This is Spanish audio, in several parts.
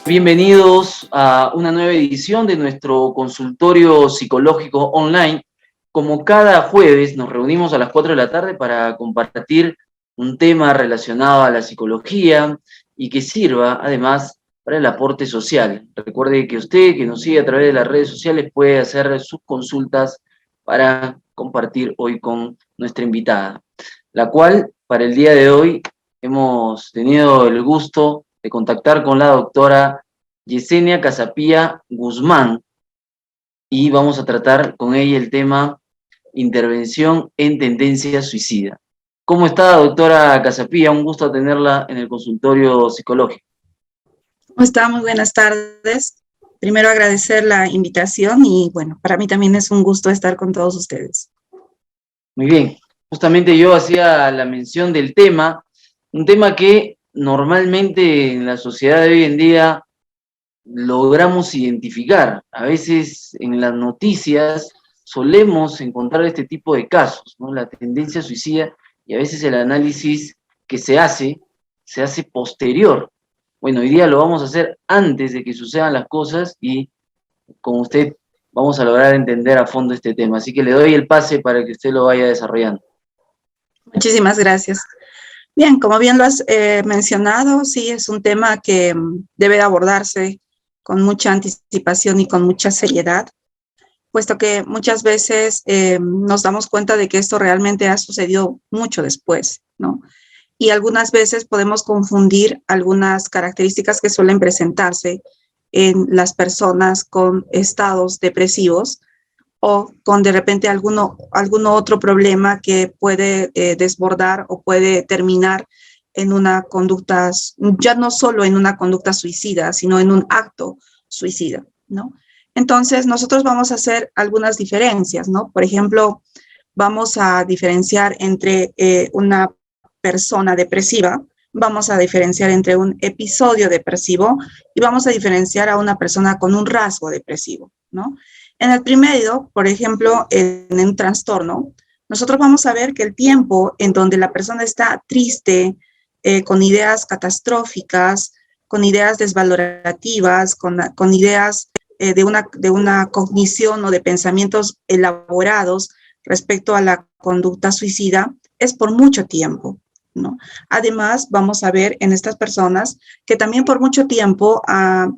Bienvenidos a una nueva edición de nuestro consultorio psicológico online. Como cada jueves nos reunimos a las 4 de la tarde para compartir un tema relacionado a la psicología y que sirva además para el aporte social. Recuerde que usted que nos sigue a través de las redes sociales puede hacer sus consultas para compartir hoy con nuestra invitada, la cual para el día de hoy hemos tenido el gusto de contactar con la doctora Yesenia Casapía Guzmán y vamos a tratar con ella el tema intervención en tendencia suicida. ¿Cómo está, doctora Casapía? Un gusto tenerla en el consultorio psicológico. ¿Cómo está? Muy buenas tardes. Primero agradecer la invitación y bueno, para mí también es un gusto estar con todos ustedes. Muy bien. Justamente yo hacía la mención del tema, un tema que normalmente en la sociedad de hoy en día logramos identificar. A veces en las noticias solemos encontrar este tipo de casos, ¿no? La tendencia suicida, y a veces el análisis que se hace posterior. Bueno, hoy día lo vamos a hacer antes de que sucedan las cosas y con usted vamos a lograr entender a fondo este tema. Así que le doy el pase para que usted lo vaya desarrollando. Muchísimas gracias. Bien, como bien lo has mencionado, sí, es un tema que debe abordarse con mucha anticipación y con mucha seriedad, puesto que muchas veces nos damos cuenta de que esto realmente ha sucedido mucho después, ¿no? Y algunas veces podemos confundir algunas características que suelen presentarse en las personas con estados depresivos o con de repente alguno otro problema que puede desbordar o puede terminar en una conducta, ya no solo en una conducta suicida, sino en un acto suicida, ¿no? Entonces, nosotros vamos a hacer algunas diferencias, ¿no? Por ejemplo, vamos a diferenciar entre una persona depresiva, vamos a diferenciar entre un episodio depresivo y vamos a diferenciar a una persona con un rasgo depresivo, ¿no? En el primero, por ejemplo, en un trastorno, nosotros vamos a ver que el tiempo en donde la persona está triste, con ideas catastróficas, con ideas desvalorativas, con ideas de una cognición o de pensamientos elaborados respecto a la conducta suicida, es por mucho tiempo, ¿no? Además, vamos a ver en estas personas que también por mucho tiempo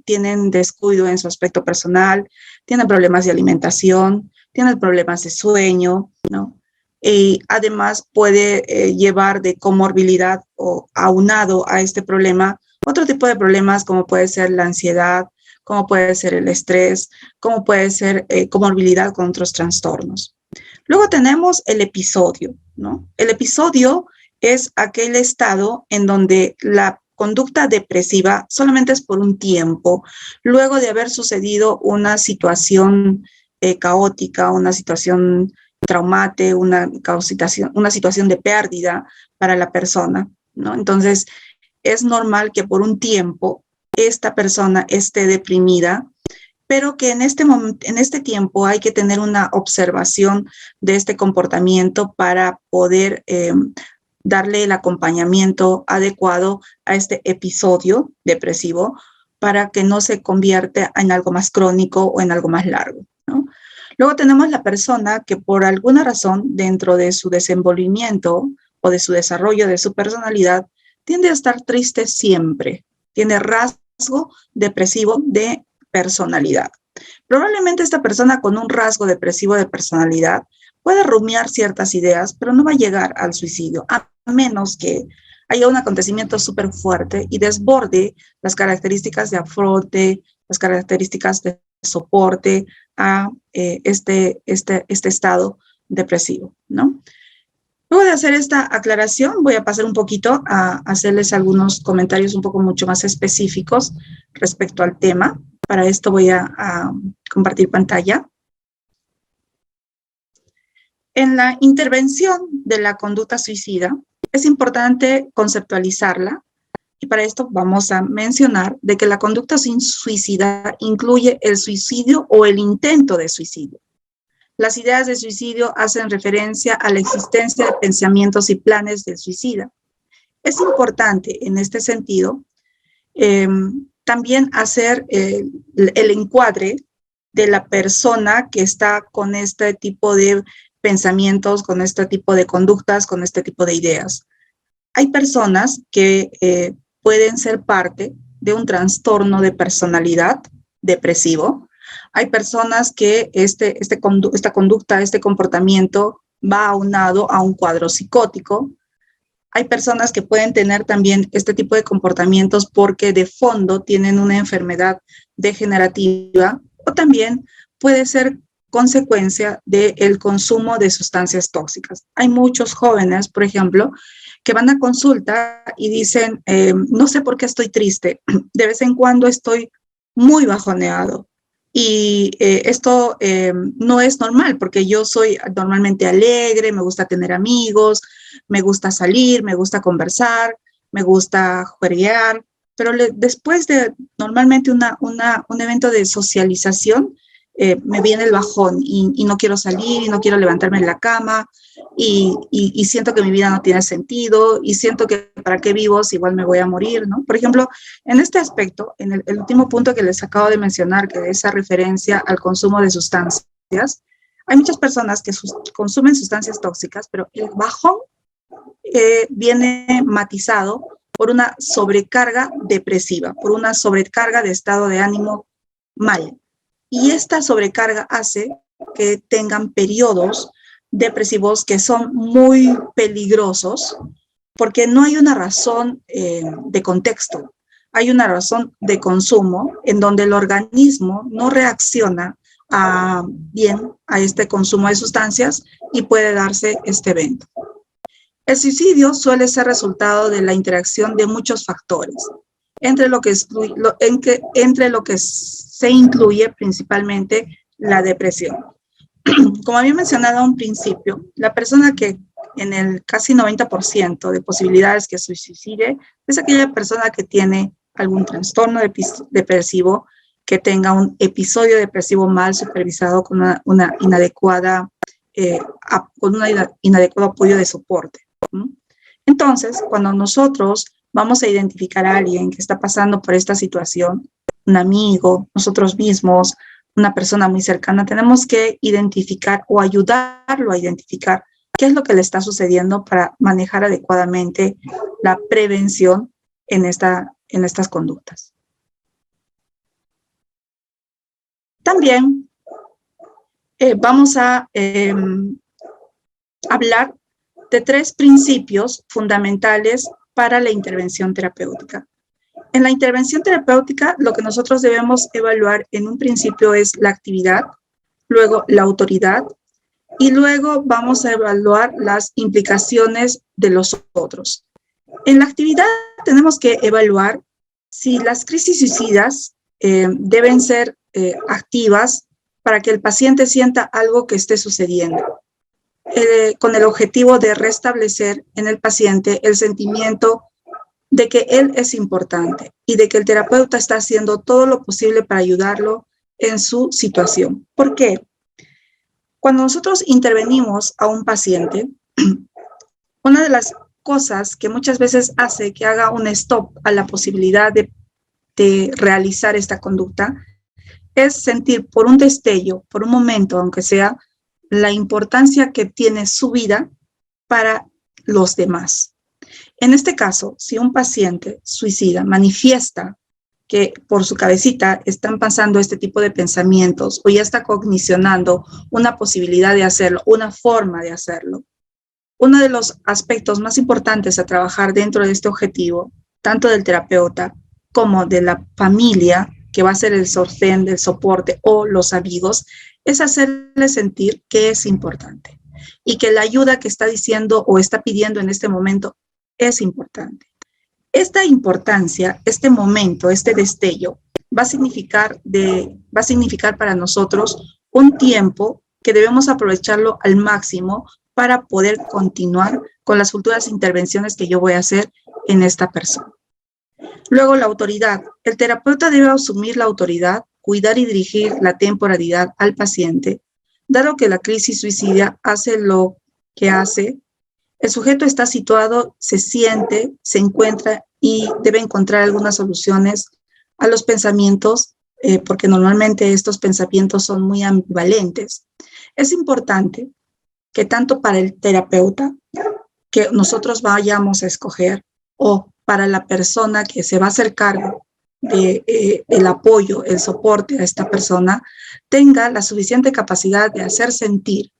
tienen descuido en su aspecto personal, tienen problemas de alimentación, tienen problemas de sueño, ¿no? Y además puede llevar de comorbilidad o aunado a este problema otro tipo de problemas como puede ser la ansiedad, como puede ser el estrés, como puede ser comorbilidad con otros trastornos. Luego tenemos el episodio, ¿no? El episodio es aquel estado en donde la conducta depresiva solamente es por un tiempo, luego de haber sucedido una situación caótica, una situación traumante, una situación de pérdida para la persona, ¿no? Entonces, es normal que por un tiempo esta persona esté deprimida, pero que en este tiempo hay que tener una observación de este comportamiento para poder darle el acompañamiento adecuado a este episodio depresivo para que no se convierta en algo más crónico o en algo más largo, ¿no? Luego tenemos la persona que por alguna razón dentro de su desenvolvimiento o de su desarrollo de su personalidad tiende a estar triste siempre, tiene rasgo depresivo de personalidad. Probablemente esta persona con un rasgo depresivo de personalidad puede rumiar ciertas ideas, pero no va a llegar al suicidio, a menos que haya un acontecimiento súper fuerte y desborde las características de afronte, las características de soporte a este estado depresivo, ¿no? Luego de hacer esta aclaración, voy a pasar un poquito a hacerles algunos comentarios un poco mucho más específicos respecto al tema. Para esto voy a compartir pantalla. En la intervención de la conducta suicida, es importante conceptualizarla y para esto vamos a mencionar de que la conducta suicida incluye el suicidio o el intento de suicidio. Las ideas de suicidio hacen referencia a la existencia de pensamientos y planes del suicida. Es importante en este sentido también hacer el encuadre de la persona que está con este tipo de pensamientos, con este tipo de conductas, con este tipo de ideas. Hay personas que pueden ser parte de un trastorno de personalidad depresivo. Hay personas que esta conducta, este comportamiento va aunado a un cuadro psicótico. Hay personas que pueden tener también este tipo de comportamientos porque de fondo tienen una enfermedad degenerativa, o también puede ser consecuencia del consumo de sustancias tóxicas. Hay muchos jóvenes, por ejemplo, que van a consulta y dicen, no sé por qué estoy triste, de vez en cuando estoy muy bajoneado. Y esto no es normal, porque yo soy normalmente alegre, me gusta tener amigos, me gusta salir, me gusta conversar, me gusta jugar, pero después de normalmente un evento de socialización, me viene el bajón y no quiero salir, y no quiero levantarme en la cama, y siento que mi vida no tiene sentido, y siento que para qué vivo si igual me voy a morir, ¿no? Por ejemplo, en este aspecto, en el último punto que les acabo de mencionar, que es esa referencia al consumo de sustancias, hay muchas personas que consumen sustancias tóxicas, pero el bajón viene matizado por una sobrecarga depresiva, por una sobrecarga de estado de ánimo mal. Y esta sobrecarga hace que tengan periodos depresivos que son muy peligrosos, porque no hay una razón de contexto, hay una razón de consumo en donde el organismo no reacciona bien a este consumo de sustancias y puede darse este evento. El suicidio suele ser resultado de la interacción de muchos factores, entre lo que se incluye principalmente la depresión. Como había mencionado a un principio, la persona que en el casi 90% de posibilidades que se suicide es aquella persona que tiene algún trastorno depresivo, que tenga un episodio depresivo mal supervisado con un inadecuado apoyo de soporte. Entonces, cuando nosotros vamos a identificar a alguien que está pasando por esta situación, un amigo, nosotros mismos, una persona muy cercana, tenemos que identificar o ayudarlo a identificar qué es lo que le está sucediendo para manejar adecuadamente la prevención en estas conductas. También vamos a hablar de 3 principios fundamentales para la intervención terapéutica. En la intervención terapéutica, lo que nosotros debemos evaluar en un principio es la actividad, luego la autoridad, y luego vamos a evaluar las implicaciones de los otros. En la actividad tenemos que evaluar si las crisis suicidas deben ser activas para que el paciente sienta algo que esté sucediendo, con el objetivo de restablecer en el paciente el sentimiento de que él es importante y de que el terapeuta está haciendo todo lo posible para ayudarlo en su situación. ¿Por qué? Cuando nosotros intervenimos a un paciente, una de las cosas que muchas veces hace que haga un stop a la posibilidad de realizar esta conducta es sentir por un destello, por un momento, aunque sea, la importancia que tiene su vida para los demás. En este caso, si un paciente suicida manifiesta que por su cabecita están pasando este tipo de pensamientos o ya está cognicionando una posibilidad de hacerlo, una forma de hacerlo, uno de los aspectos más importantes a trabajar dentro de este objetivo, tanto del terapeuta como de la familia, que va a ser el sostén del soporte o los amigos, es hacerle sentir que es importante y que la ayuda que está diciendo o está pidiendo en este momento es importante. Esta importancia, este momento, este destello, va a significar para nosotros un tiempo que debemos aprovecharlo al máximo para poder continuar con las futuras intervenciones que yo voy a hacer en esta persona. Luego, la autoridad. El terapeuta debe asumir la autoridad, cuidar y dirigir la temporalidad al paciente. Dado que la crisis suicida hace lo que hace, el sujeto está situado, se siente, se encuentra y debe encontrar algunas soluciones a los pensamientos, porque normalmente estos pensamientos son muy ambivalentes. Es importante que tanto para el terapeuta que nosotros vayamos a escoger o para la persona que se va a hacer cargo de el apoyo, el soporte a esta persona, tenga la suficiente capacidad de hacer sentir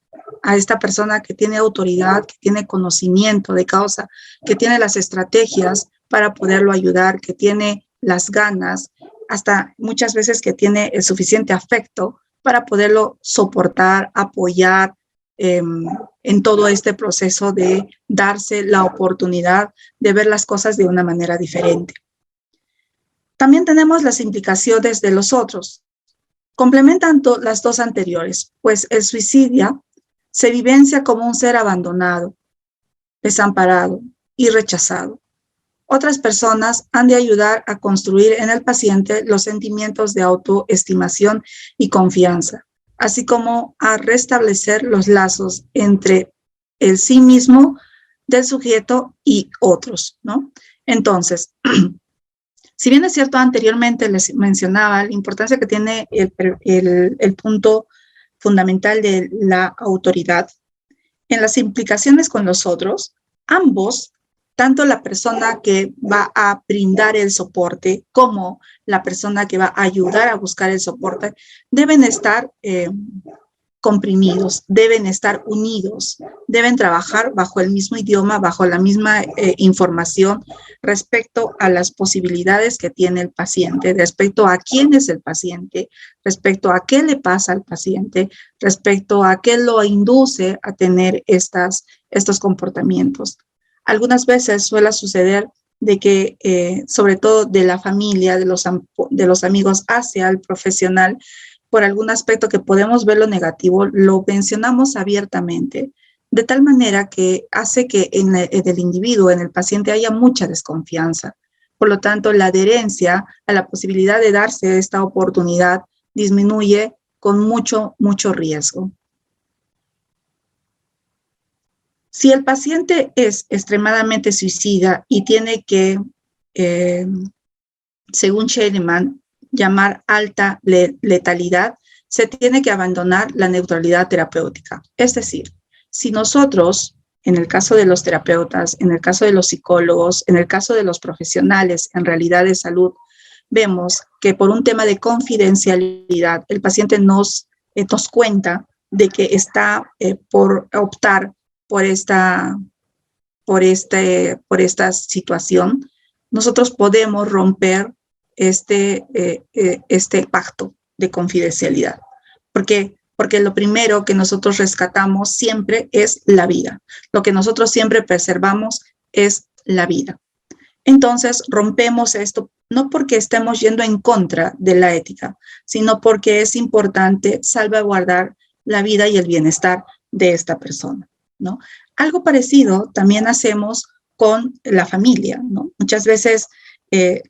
a esta persona que tiene autoridad, que tiene conocimiento de causa, que tiene las estrategias para poderlo ayudar, que tiene las ganas, hasta muchas veces que tiene el suficiente afecto para poderlo soportar, apoyar en todo este proceso de darse la oportunidad de ver las cosas de una manera diferente. También tenemos las implicaciones de los otros. Complementan las dos anteriores, pues el suicidio se vivencia como un ser abandonado, desamparado y rechazado. Otras personas han de ayudar a construir en el paciente los sentimientos de autoestimación y confianza, así como a restablecer los lazos entre el sí mismo del sujeto y otros, ¿no? Entonces, si bien es cierto, anteriormente les mencionaba la importancia que tiene el punto fundamental de la autoridad, en las implicaciones con los otros, ambos, tanto la persona que va a brindar el soporte como la persona que va a ayudar a buscar el soporte, deben estar comprimidos, deben estar unidos, deben trabajar bajo el mismo idioma, bajo la misma información respecto a las posibilidades que tiene el paciente, respecto a quién es el paciente, respecto a qué le pasa al paciente, respecto a qué lo induce a tener estos comportamientos. Algunas veces suele suceder de que, sobre todo de la familia, de los amigos hacia el profesional, por algún aspecto que podemos ver lo negativo, lo mencionamos abiertamente, de tal manera que hace que en el individuo, en el paciente, haya mucha desconfianza. Por lo tanto, la adherencia a la posibilidad de darse esta oportunidad disminuye con mucho, mucho riesgo. Si el paciente es extremadamente suicida y tiene que, según Sheinemann, llamar alta letalidad, se tiene que abandonar la neutralidad terapéutica. Es decir, si nosotros, en el caso de los terapeutas, en el caso de los psicólogos, en el caso de los profesionales en realidad de salud, vemos que por un tema de confidencialidad, el paciente nos cuenta de que está por optar por esta situación, nosotros podemos romper este pacto de confidencialidad. ¿Por qué? Porque lo primero que nosotros rescatamos siempre es la vida. Lo que nosotros siempre preservamos es la vida. Entonces, rompemos esto no porque estemos yendo en contra de la ética, sino porque es importante salvaguardar la vida y el bienestar de esta persona, ¿no? Algo parecido también hacemos con la familia, ¿no? Muchas veces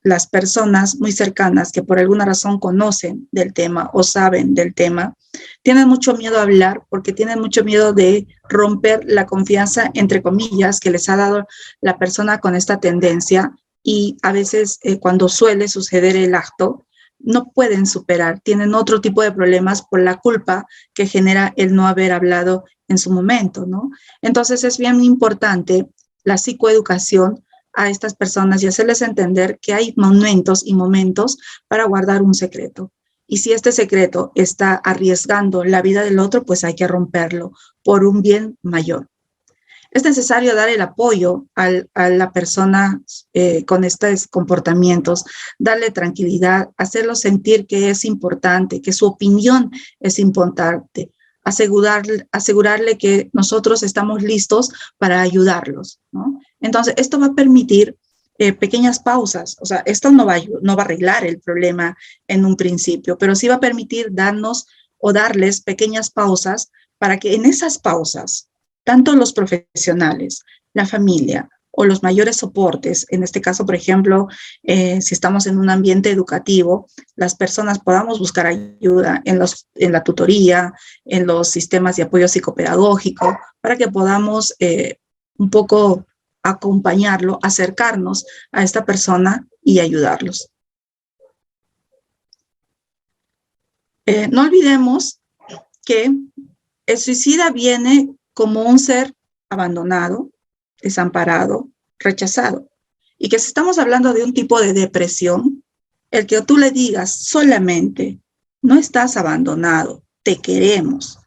las personas muy cercanas que por alguna razón conocen del tema o saben del tema, tienen mucho miedo a hablar porque tienen mucho miedo de romper la confianza, entre comillas, que les ha dado la persona con esta tendencia, y a veces cuando suele suceder el acto, no pueden superar, tienen otro tipo de problemas por la culpa que genera el no haber hablado en su momento, ¿no? Entonces es bien importante la psicoeducación a estas personas y hacerles entender que hay momentos y momentos para guardar un secreto. Y si este secreto está arriesgando la vida del otro, pues hay que romperlo por un bien mayor. Es necesario dar el apoyo a la persona con estos comportamientos, darle tranquilidad, hacerlo sentir que es importante, que su opinión es importante, asegurarle que nosotros estamos listos para ayudarlos, ¿no? Entonces, esto va a permitir pequeñas pausas. O sea, esto no va a arreglar el problema en un principio, pero sí va a permitir darnos o darles pequeñas pausas para que en esas pausas, tanto los profesionales, la familia o los mayores soportes, en este caso, por ejemplo, si estamos en un ambiente educativo, las personas podamos buscar ayuda en la tutoría, en los sistemas de apoyo psicopedagógico, para que podamos un poco acompañarlo, acercarnos a esta persona y ayudarlos. No olvidemos que el suicida viene como un ser abandonado, desamparado, rechazado. Y que si estamos hablando de un tipo de depresión, el que tú le digas solamente, no estás abandonado, te queremos,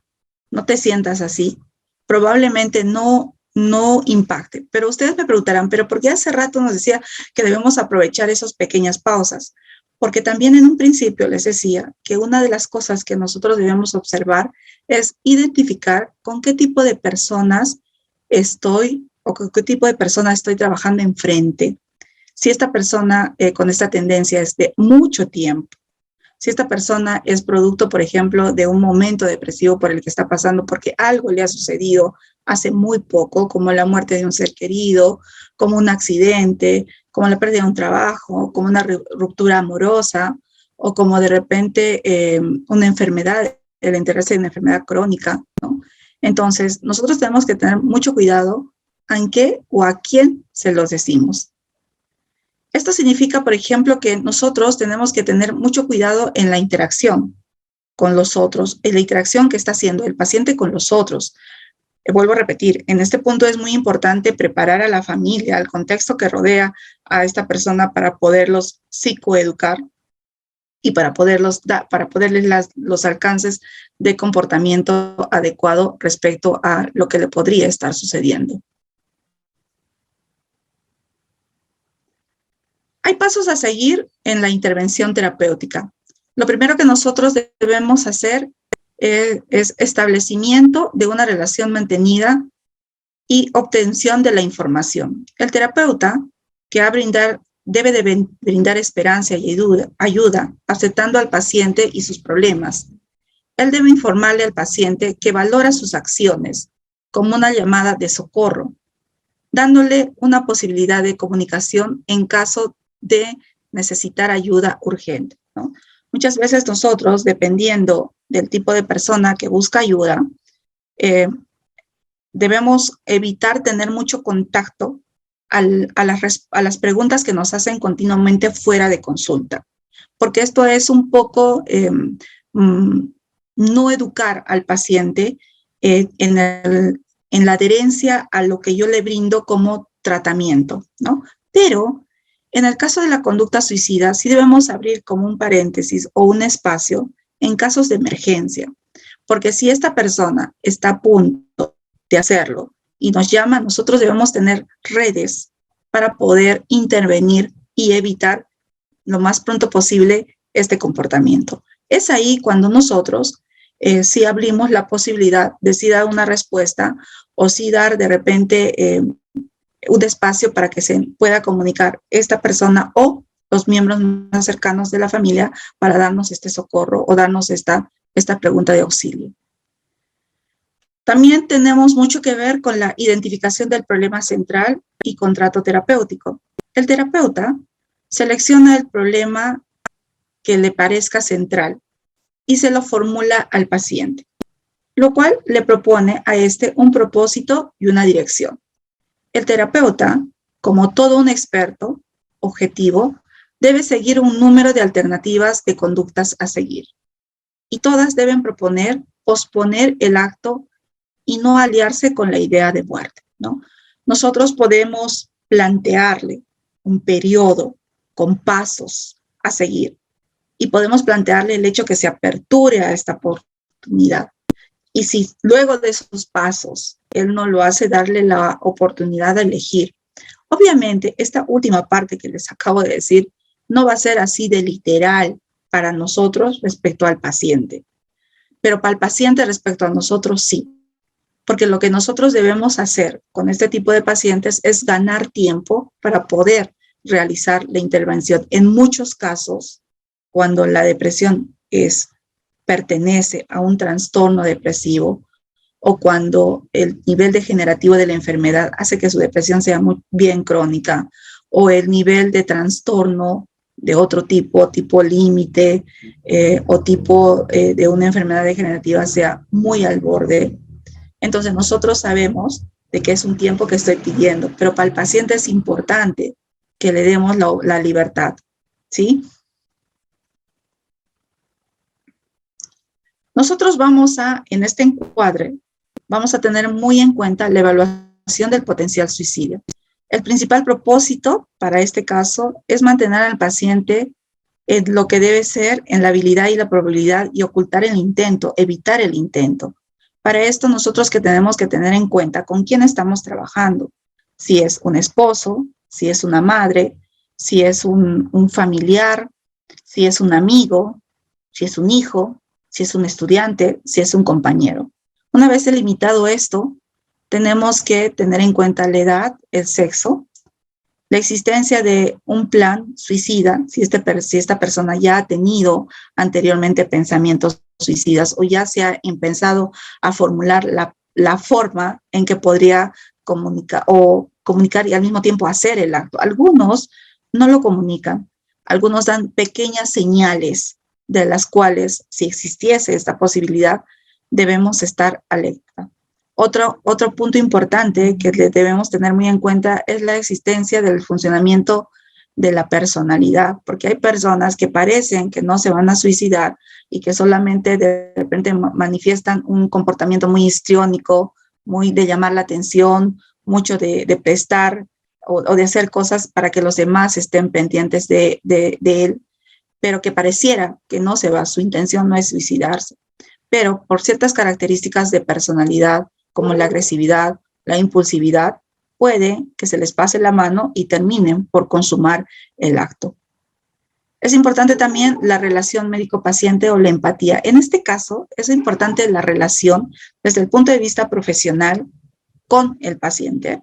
no te sientas así, probablemente no impacte. Pero ustedes me preguntarán, ¿pero por qué hace rato nos decía que debemos aprovechar esas pequeñas pausas? Porque también en un principio les decía que una de las cosas que nosotros debemos observar es identificar con qué tipo de personas estoy o con qué tipo de persona estoy trabajando enfrente. Si esta persona con esta tendencia es de mucho tiempo, si esta persona es producto, por ejemplo, de un momento depresivo por el que está pasando porque algo le ha sucedido hace muy poco, como la muerte de un ser querido, como un accidente, como la pérdida de un trabajo, como una ruptura amorosa, o como de repente una enfermedad, el enterarse de una enfermedad crónica, ¿no? Entonces, nosotros tenemos que tener mucho cuidado en qué o a quién se los decimos. Esto significa, por ejemplo, que nosotros tenemos que tener mucho cuidado en la interacción con los otros, en la interacción que está haciendo el paciente con los otros. Vuelvo a repetir, en este punto es muy importante preparar a la familia, al contexto que rodea a esta persona para poderlos psicoeducar y para poderles los alcances de comportamiento adecuado respecto a lo que le podría estar sucediendo. Hay pasos a seguir en la intervención terapéutica. Lo primero que nosotros debemos hacer es establecimiento de una relación mantenida y obtención de la información. El terapeuta que debe de brindar esperanza y ayuda, aceptando al paciente y sus problemas. Él debe informarle al paciente que valora sus acciones como una llamada de socorro, dándole una posibilidad de comunicación en caso de necesitar ayuda urgente, ¿no? Muchas veces nosotros, dependiendo del tipo de persona que busca ayuda, debemos evitar tener mucho contacto a las preguntas que nos hacen continuamente fuera de consulta, porque esto es un poco no educar al paciente en la adherencia a lo que yo le brindo como tratamiento, ¿no? Pero en el caso de la conducta suicida, sí debemos abrir como un paréntesis o un espacio en casos de emergencia, porque si esta persona está a punto de hacerlo y nos llama, nosotros debemos tener redes para poder intervenir y evitar lo más pronto posible este comportamiento. Es ahí cuando nosotros sí abrimos la posibilidad de sí dar una respuesta o sí dar de repente un espacio para que se pueda comunicar esta persona o los miembros más cercanos de la familia para darnos este socorro o darnos esta pregunta de auxilio. También tenemos mucho que ver con la identificación del problema central y contrato terapéutico. El terapeuta selecciona el problema que le parezca central y se lo formula al paciente, lo cual le propone a este un propósito y una dirección. El terapeuta, como todo un experto objetivo, debe seguir un número de alternativas de conductas a seguir. Y todas deben proponer posponer el acto y no aliarse con la idea de muerte, ¿no? Nosotros podemos plantearle un periodo con pasos a seguir y podemos plantearle el hecho que se aperture a esta oportunidad. Y si luego de esos pasos él no lo hace, darle la oportunidad de elegir. Obviamente, esta última parte que les acabo de decir no va a ser así de literal para nosotros respecto al paciente, pero para el paciente respecto a nosotros sí. Porque lo que nosotros debemos hacer con este tipo de pacientes es ganar tiempo para poder realizar la intervención. En muchos casos, cuando la depresión pertenece a un trastorno depresivo o cuando el nivel degenerativo de la enfermedad hace que su depresión sea muy bien crónica o el nivel de trastorno de otro tipo límite o tipo de una enfermedad degenerativa sea muy al borde. Entonces nosotros sabemos de que es un tiempo que estoy pidiendo, pero para el paciente es importante que le demos la libertad, ¿sí? Nosotros en este encuadre, vamos a tener muy en cuenta la evaluación del potencial suicidio. El principal propósito para este caso es mantener al paciente en lo que debe ser en la habilidad y la probabilidad y ocultar el intento, evitar el intento. Para esto nosotros que tenemos que tener en cuenta con quién estamos trabajando. Si es un esposo, si es una madre, si es un familiar, si es un amigo, si es un hijo, si es un estudiante, si es un compañero. Una vez delimitado esto, tenemos que tener en cuenta la edad, el sexo, la existencia de un plan suicida, si esta persona ya ha tenido anteriormente pensamientos suicidas o ya se ha empezado a formular la forma en que podría comunicar y al mismo tiempo hacer el acto. Algunos no lo comunican, algunos dan pequeñas señales de las cuales, si existiese esta posibilidad, debemos estar alerta. Otro punto importante que debemos tener muy en cuenta es la existencia del funcionamiento de la personalidad, porque hay personas que parecen que no se van a suicidar y que solamente de repente manifiestan un comportamiento muy histriónico, muy de llamar la atención, mucho de prestar o de hacer cosas para que los demás estén pendientes de él, pero que pareciera que no se va, su intención no es suicidarse. Pero por ciertas características de personalidad, como la agresividad, la impulsividad, puede que se les pase la mano y terminen por consumar el acto. Es importante también la relación médico-paciente o la empatía. En este caso, es importante la relación desde el punto de vista profesional con el paciente,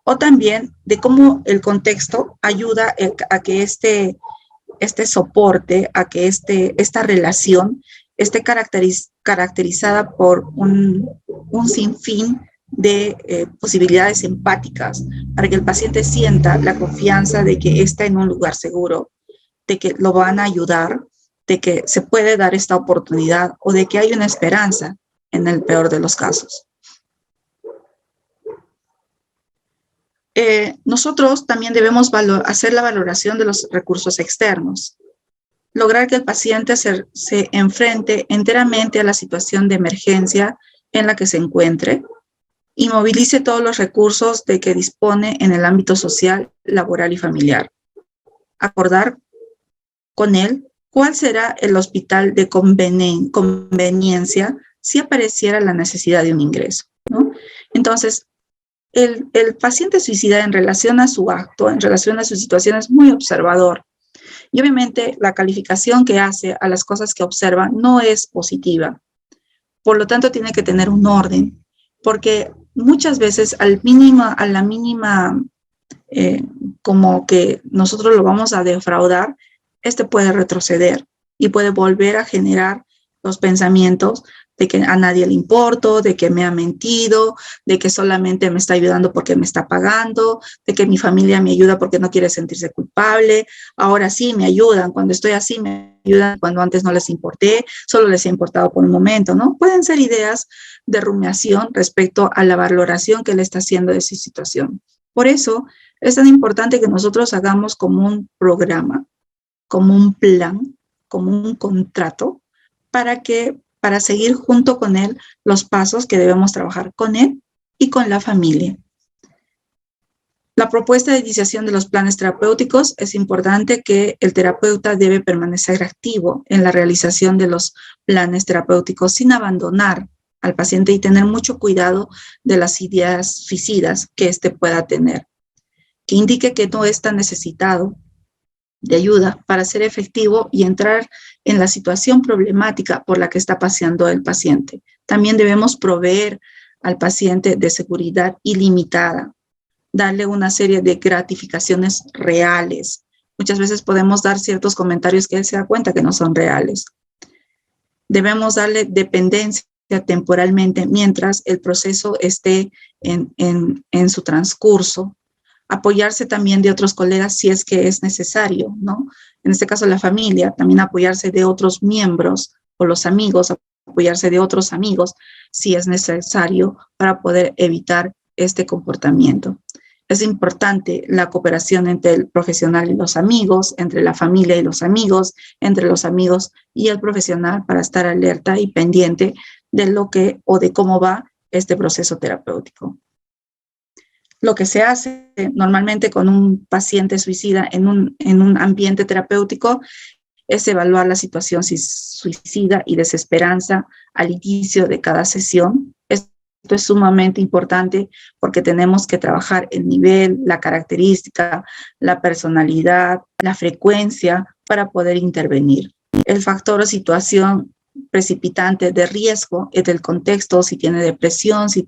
o también de cómo el contexto ayuda a que este soporte, a que esta relación esté caracterizada por un sinfín de posibilidades empáticas para que el paciente sienta la confianza de que está en un lugar seguro, de que lo van a ayudar, de que se puede dar esta oportunidad o de que hay una esperanza en el peor de los casos. Nosotros también debemos hacer la valoración de los recursos externos, lograr que el paciente se enfrente enteramente a la situación de emergencia en la que se encuentre y movilice todos los recursos de que dispone en el ámbito social, laboral y familiar. Acordar con él cuál será el hospital de conveniencia si apareciera la necesidad de un ingreso, ¿no? Entonces, el paciente suicida en relación a su acto, en relación a su situación, es muy observador. Y obviamente la calificación que hace a las cosas que observa no es positiva. Por lo tanto, tiene que tener un orden, porque muchas veces a la mínima como que nosotros lo vamos a defraudar, puede retroceder y puede volver a generar los pensamientos de que a nadie le importo, de que me ha mentido, de que solamente me está ayudando porque me está pagando, de que mi familia me ayuda porque no quiere sentirse culpable, ahora sí me ayudan, cuando estoy así me ayudan, cuando antes no les importé, solo les he importado por un momento, ¿no? Pueden ser ideas de rumiación respecto a la valoración que él está haciendo de su situación. Por eso es tan importante que nosotros hagamos como un programa, como un plan, como un contrato, para seguir junto con él los pasos que debemos trabajar con él y con la familia. La propuesta de iniciación de los planes terapéuticos es importante que el terapeuta debe permanecer activo en la realización de los planes terapéuticos sin abandonar al paciente y tener mucho cuidado de las ideas suicidas que éste pueda tener, que indique que no está necesitado de ayuda para ser efectivo y entrar en la situación problemática por la que está pasando el paciente. También debemos proveer al paciente de seguridad ilimitada, darle una serie de gratificaciones reales. Muchas veces podemos dar ciertos comentarios que él se da cuenta que no son reales. Debemos darle dependencia temporalmente mientras el proceso esté en su transcurso. Apoyarse también de otros colegas si es que es necesario, ¿no? En este caso la familia, también apoyarse de otros miembros o los amigos, apoyarse de otros amigos si es necesario para poder evitar este comportamiento. Es importante la cooperación entre el profesional y los amigos, entre la familia y los amigos, entre los amigos y el profesional para estar alerta y pendiente de lo que o de cómo va este proceso terapéutico. Lo que se hace normalmente con un paciente suicida en un ambiente terapéutico es evaluar la situación suicida y desesperanza al inicio de cada sesión. Esto es sumamente importante porque tenemos que trabajar el nivel, la característica, la personalidad, la frecuencia para poder intervenir. El factor o situación precipitante de riesgo es del contexto, si tiene depresión, si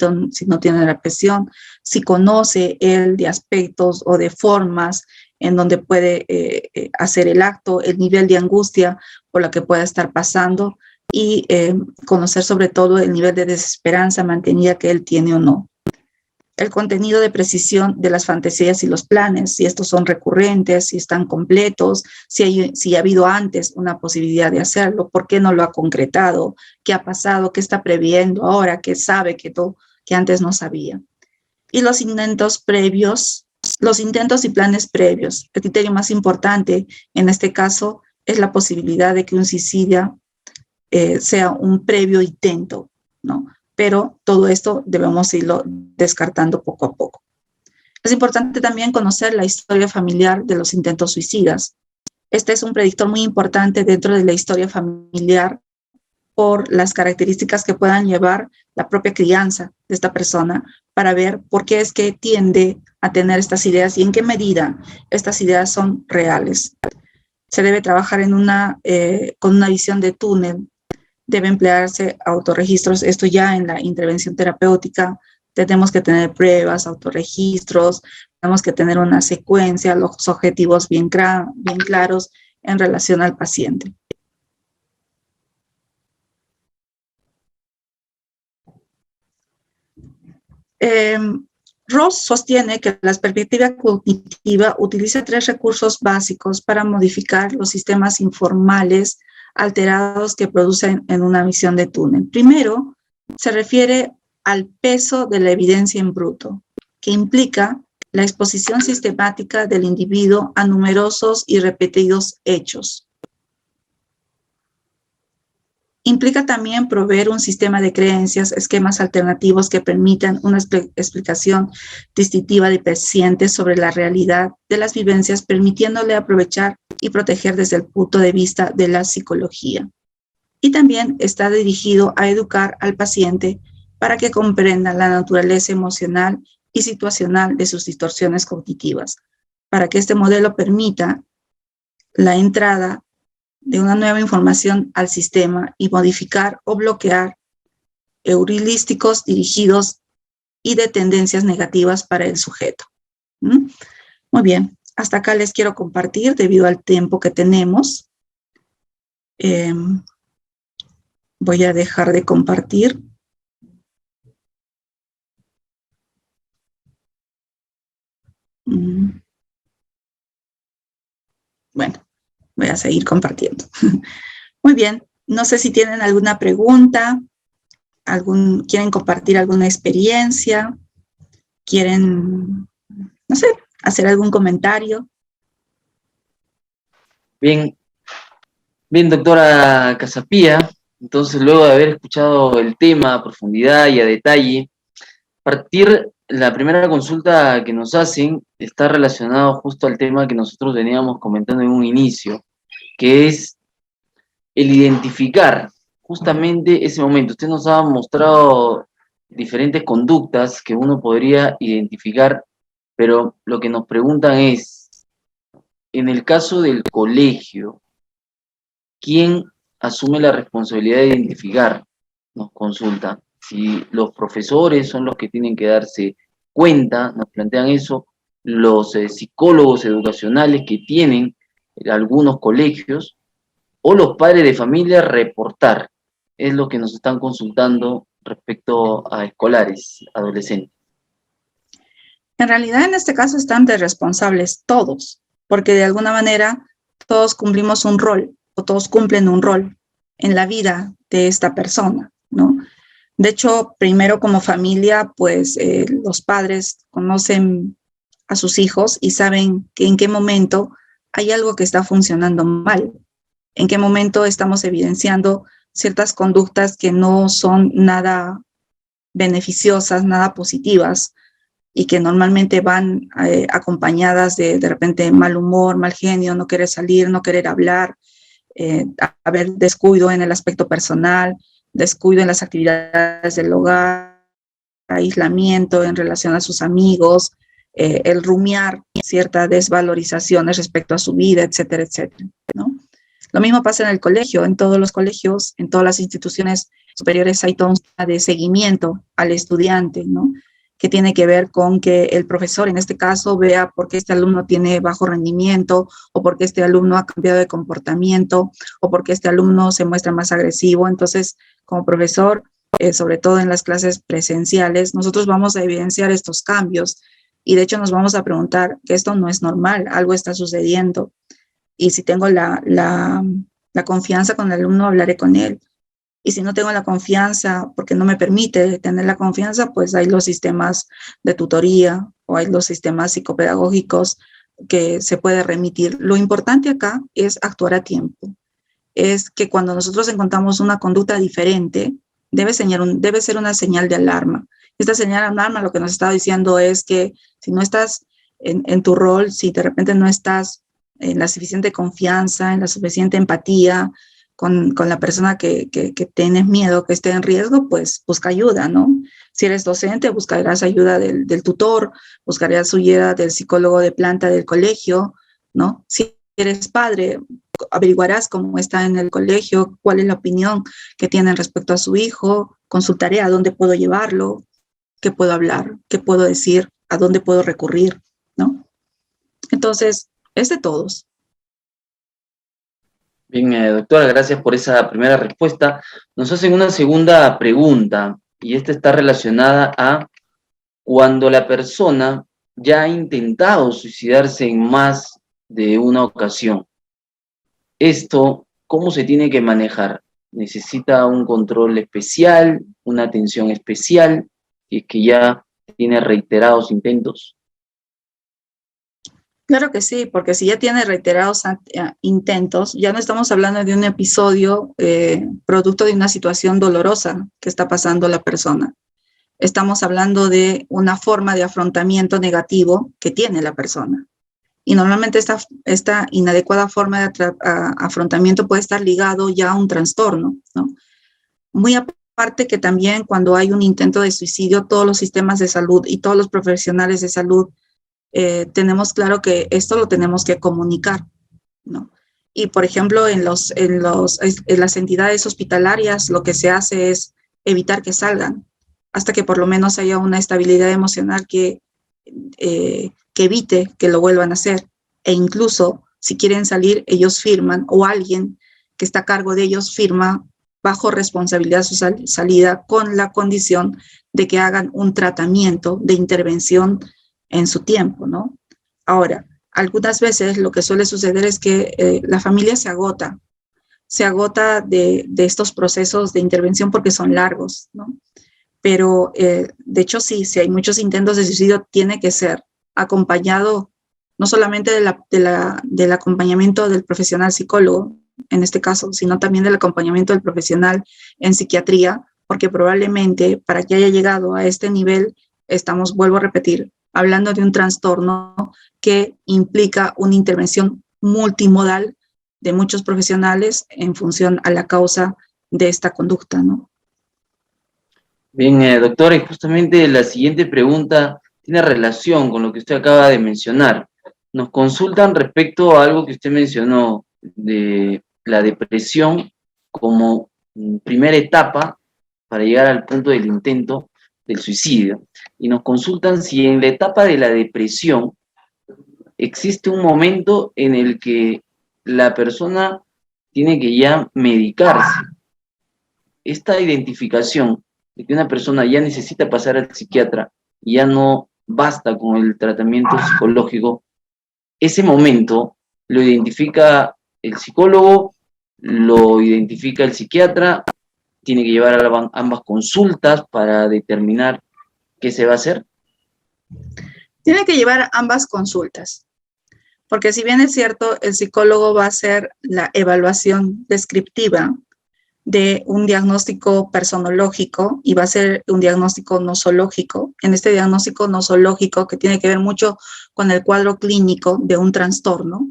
no tiene depresión, si conoce él de aspectos o de formas en donde puede hacer el acto, el nivel de angustia por la que pueda estar pasando y conocer sobre todo el nivel de desesperanza mantenida que él tiene o no. El contenido de precisión de las fantasías y los planes, si estos son recurrentes, si están completos, si ha habido antes una posibilidad de hacerlo, por qué no lo ha concretado, qué ha pasado, qué está previendo ahora, qué sabe que antes no sabía. Y los intentos previos, los intentos y planes previos. El criterio más importante en este caso es la posibilidad de que un suicidio sea un previo intento, ¿no? Pero todo esto debemos irlo descartando poco a poco. Es importante también conocer la historia familiar de los intentos suicidas. Este es un predictor muy importante dentro de la historia familiar por las características que puedan llevar la propia crianza de esta persona para ver por qué es que tiende a tener estas ideas y en qué medida estas ideas son reales. Se debe trabajar con una visión de túnel. Debe emplearse autorregistros, esto ya en la intervención terapéutica. Tenemos que tener pruebas, autorregistros, tenemos que tener una secuencia, los objetivos bien claros en relación al paciente. Ross sostiene que la perspectiva cognitiva utiliza 3 recursos básicos para modificar los sistemas informales alterados que producen en una visión de túnel. Primero, se refiere al peso de la evidencia en bruto, que implica la exposición sistemática del individuo a numerosos y repetidos hechos. Implica también proveer un sistema de creencias, esquemas alternativos que permitan una explicación distintiva del paciente sobre la realidad de las vivencias, permitiéndole aprovechar y proteger desde el punto de vista de la psicología. Y también está dirigido a educar al paciente para que comprenda la naturaleza emocional y situacional de sus distorsiones cognitivas, para que este modelo permita la entrada de una nueva información al sistema y modificar o bloquear heurísticos dirigidos y de tendencias negativas para el sujeto. Muy bien, hasta acá les quiero compartir debido al tiempo que tenemos. Voy a dejar de compartir. Bueno, voy a seguir compartiendo. Muy bien, no sé si tienen alguna pregunta, quieren compartir alguna experiencia, quieren, no sé, hacer algún comentario. Bien, doctora Casapía, entonces luego de haber escuchado el tema a profundidad y a detalle, la primera consulta que nos hacen está relacionado justo al tema que nosotros veníamos comentando en un inicio, que es el identificar justamente ese momento. Usted nos ha mostrado diferentes conductas que uno podría identificar, pero lo que nos preguntan es, en el caso del colegio, ¿quién asume la responsabilidad de identificar? Nos consulta. Si los profesores son los que tienen que darse cuenta, nos plantean eso, los psicólogos educacionales que tienen algunos colegios, o los padres de familia reportar. Es lo que nos están consultando respecto a escolares, adolescentes. En realidad, en este caso están de responsables todos, porque de alguna manera todos cumplimos un rol, o todos cumplen un rol en la vida de esta persona, ¿no? De hecho, primero como familia, pues los padres conocen a sus hijos y saben que en qué momento hay algo que está funcionando mal, en qué momento estamos evidenciando ciertas conductas que no son nada beneficiosas, nada positivas, y que normalmente van acompañadas de repente mal humor, mal genio, no querer salir, no querer hablar, haber descuido en el aspecto personal, descuido en las actividades del hogar, aislamiento en relación a sus amigos, el rumiar ciertas desvalorizaciones respecto a su vida, etcétera, etcétera, ¿no? Lo mismo pasa en el colegio, en todos los colegios, en todas las instituciones superiores hay todo un sistema de seguimiento al estudiante, ¿no? Que tiene que ver con que el profesor, en este caso, vea por qué este alumno tiene bajo rendimiento, o por qué este alumno ha cambiado de comportamiento, o por qué este alumno se muestra más agresivo. Entonces, como profesor, sobre todo en las clases presenciales, nosotros vamos a evidenciar estos cambios y de hecho nos vamos a preguntar que esto no es normal, algo está sucediendo. Y si tengo la confianza con el alumno, hablaré con él. Y si no tengo la confianza, porque no me permite tener la confianza, pues hay los sistemas de tutoría o hay los sistemas psicopedagógicos que se puede remitir. Lo importante acá es actuar a tiempo. Es que cuando nosotros encontramos una conducta diferente, debe ser una señal de alarma. Esta señal de alarma lo que nos está diciendo es que si no estás en tu rol, si de repente no estás en la suficiente confianza, en la suficiente empatía con la persona que tienes miedo, que esté en riesgo, pues busca ayuda, ¿no? Si eres docente, buscarás ayuda del tutor, buscarás ayuda del psicólogo de planta del colegio, ¿no? Si eres padre, averiguarás cómo está en el colegio, cuál es la opinión que tienen respecto a su hijo, consultaré a dónde puedo llevarlo, qué puedo hablar, qué puedo decir, a dónde puedo recurrir, ¿no? Entonces, es de todos. Bien, doctora, gracias por esa primera respuesta. Nos hacen una segunda pregunta y esta está relacionada a cuando la persona ya ha intentado suicidarse en más de una ocasión. Esto, ¿cómo se tiene que manejar? ¿Necesita un control especial, una atención especial, si es que ya tiene reiterados intentos? Claro que sí, porque si ya tiene reiterados intentos, ya no estamos hablando de un episodio producto de una situación dolorosa que está pasando la persona. Estamos hablando de una forma de afrontamiento negativo que tiene la persona. Y normalmente esta inadecuada forma de afrontamiento puede estar ligado ya a un trastorno, ¿no? Muy aparte que también cuando hay un intento de suicidio, todos los sistemas de salud y todos los profesionales de salud tenemos claro que esto lo tenemos que comunicar, ¿no? Y, por ejemplo, en las entidades hospitalarias lo que se hace es evitar que salgan hasta que por lo menos haya una estabilidad emocional que evite que lo vuelvan a hacer. E incluso, si quieren salir, ellos firman, o alguien que está a cargo de ellos firma bajo responsabilidad su salida con la condición de que hagan un tratamiento de intervención en su tiempo, ¿no? Ahora, algunas veces lo que suele suceder es que la familia se agota de estos procesos de intervención porque son largos, ¿no? Pero de hecho sí, si hay muchos intentos de suicidio, tiene que ser acompañado no solamente del acompañamiento del profesional psicólogo, en este caso, sino también del acompañamiento del profesional en psiquiatría, porque probablemente para que haya llegado a este nivel, vuelvo a repetir, hablando de un trastorno que implica una intervención multimodal de muchos profesionales en función a la causa de esta conducta, ¿no? Bien, doctora, y justamente la siguiente pregunta tiene relación con lo que usted acaba de mencionar. Nos consultan respecto a algo que usted mencionó, de la depresión como primera etapa para llegar al punto del intento del suicidio. Y nos consultan si en la etapa de la depresión existe un momento en el que la persona tiene que ya medicarse. Esta identificación de que una persona ya necesita pasar al psiquiatra y ya no basta con el tratamiento psicológico, ese momento lo identifica el psicólogo, lo identifica el psiquiatra, tiene que llevar ambas consultas para determinar qué se va a hacer. Tiene que llevar ambas consultas, porque si bien es cierto, el psicólogo va a hacer la evaluación descriptiva de un diagnóstico personológico y va a ser un diagnóstico nosológico. En este diagnóstico nosológico, que tiene que ver mucho con el cuadro clínico de un trastorno,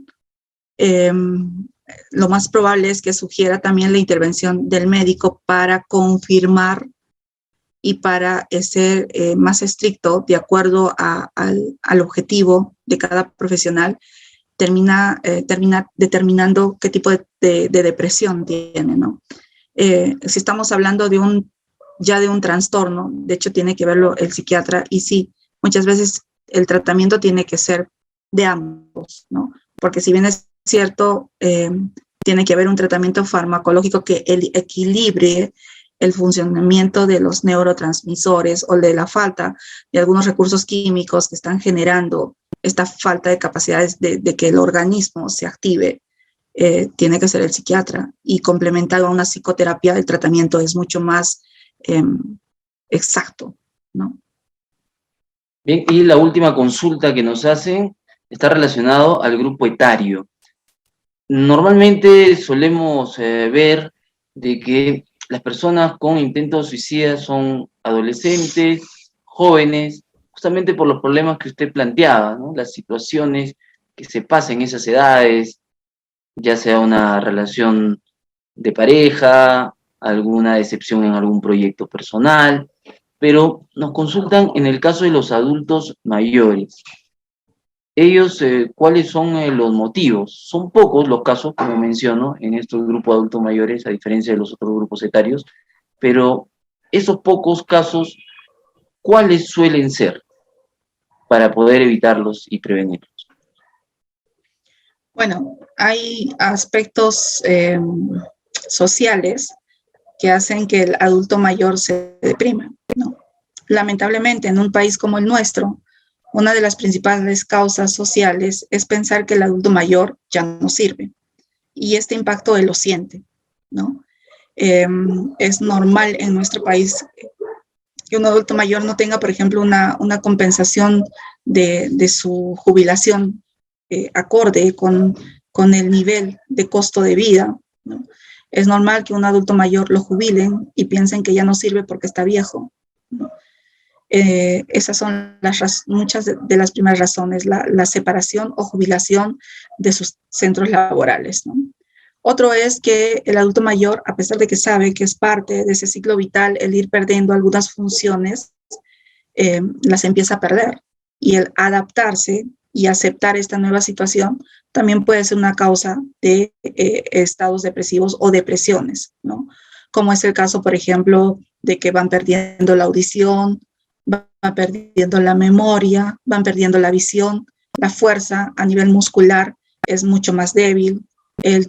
lo más probable es que sugiera también la intervención del médico para confirmar y para ser más estricto de acuerdo al objetivo de cada profesional, termina determinando qué tipo de depresión tiene, ¿no? Si estamos hablando ya de un trastorno, de hecho tiene que verlo el psiquiatra, y sí, muchas veces el tratamiento tiene que ser de ambos, ¿no? Porque si bien es cierto, tiene que haber un tratamiento farmacológico que equilibre el funcionamiento de los neurotransmisores o de la falta de algunos recursos químicos que están generando esta falta de capacidades de que el organismo se active. Tiene que ser el psiquiatra, y complementado a una psicoterapia, el tratamiento es mucho más exacto, ¿no? Bien, y la última consulta que nos hacen está relacionado al grupo etario. Normalmente solemos ver de que las personas con intentos suicidas son adolescentes, jóvenes, justamente por los problemas que usted planteaba, ¿no? Las situaciones que se pasan en esas edades, ya sea una relación de pareja, alguna decepción en algún proyecto personal, pero nos consultan en el caso de los adultos mayores. Ellos, ¿cuáles son los motivos? Son pocos los casos, como menciono, en estos grupos de adultos mayores, a diferencia de los otros grupos etarios, pero esos pocos casos, ¿cuáles suelen ser para poder evitarlos y prevenirlos? Bueno, hay aspectos sociales que hacen que el adulto mayor se deprima, ¿no? Lamentablemente, en un país como el nuestro, una de las principales causas sociales es pensar que el adulto mayor ya no sirve, y este impacto él lo siente, ¿no? Es normal en nuestro país que un adulto mayor no tenga, por ejemplo, una compensación de su jubilación acorde con el nivel de costo de vida, ¿no? Es normal que un adulto mayor lo jubilen y piensen que ya no sirve porque está viejo, ¿no? Esas son muchas de las primeras razones, la separación o jubilación de sus centros laborales, ¿no? Otro es que el adulto mayor, a pesar de que sabe que es parte de ese ciclo vital, el ir perdiendo algunas funciones, las empieza a perder. Y el adaptarse y aceptar esta nueva situación también puede ser una causa de estados depresivos o depresiones, ¿no? Como es el caso, por ejemplo, de que van perdiendo la audición, van perdiendo la memoria, van perdiendo la visión, la fuerza a nivel muscular es mucho más débil, el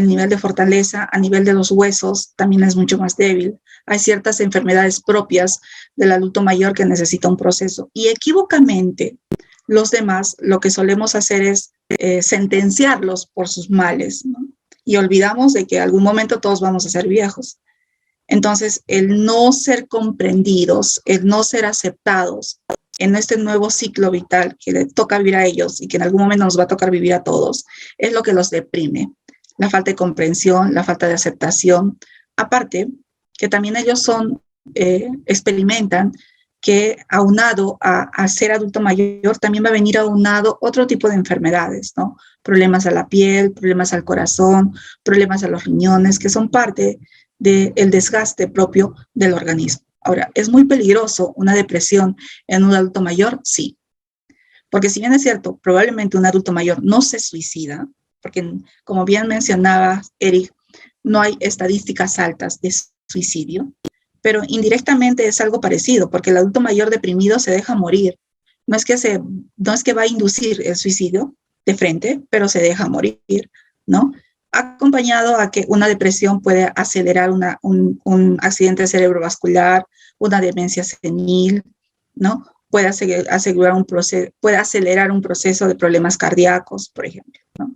nivel de fortaleza a nivel de los huesos también es mucho más débil. Hay ciertas enfermedades propias del adulto mayor que necesita un proceso. Y equívocamente, los demás lo que solemos hacer es sentenciarlos por sus males, ¿no? Y olvidamos de que en algún momento todos vamos a ser viejos. Entonces, el no ser comprendidos, el no ser aceptados en este nuevo ciclo vital que le toca vivir a ellos y que en algún momento nos va a tocar vivir a todos, es lo que los deprime. La falta de comprensión, la falta de aceptación. Aparte, que también ellos experimentan que aunado a ser adulto mayor, también va a venir aunado otro tipo de enfermedades, ¿no? Problemas a la piel, problemas al corazón, problemas a los riñones, que son parte del desgaste propio del organismo. Ahora, ¿es muy peligroso una depresión en un adulto mayor? Sí. Porque si bien es cierto, probablemente un adulto mayor no se suicida, porque como bien mencionaba Eric, no hay estadísticas altas de suicidio, pero indirectamente es algo parecido, porque el adulto mayor deprimido se deja morir. No es que va a inducir el suicidio de frente, pero se deja morir, ¿no? Acompañado a que una depresión puede acelerar un accidente cerebrovascular, una demencia senil, ¿no? Puede acelerar un proceso de problemas cardíacos, por ejemplo, ¿no?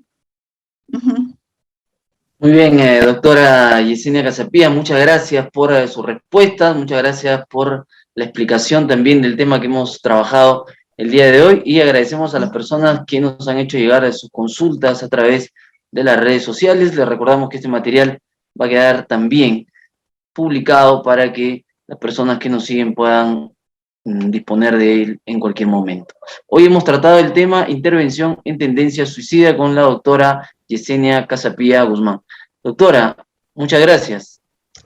Muy bien, doctora Yesenia Casapía, muchas gracias por sus respuestas, muchas gracias por la explicación también del tema que hemos trabajado el día de hoy y agradecemos a las personas que nos han hecho llegar a sus consultas a través de las redes sociales. Les recordamos que este material va a quedar también publicado para que las personas que nos siguen puedan disponer de él en cualquier momento. Hoy hemos tratado el tema intervención en tendencia suicida con la doctora Yesenia Casapía Guzmán. Doctora, muchas gracias.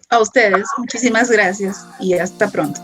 A ustedes, muchísimas gracias y hasta pronto.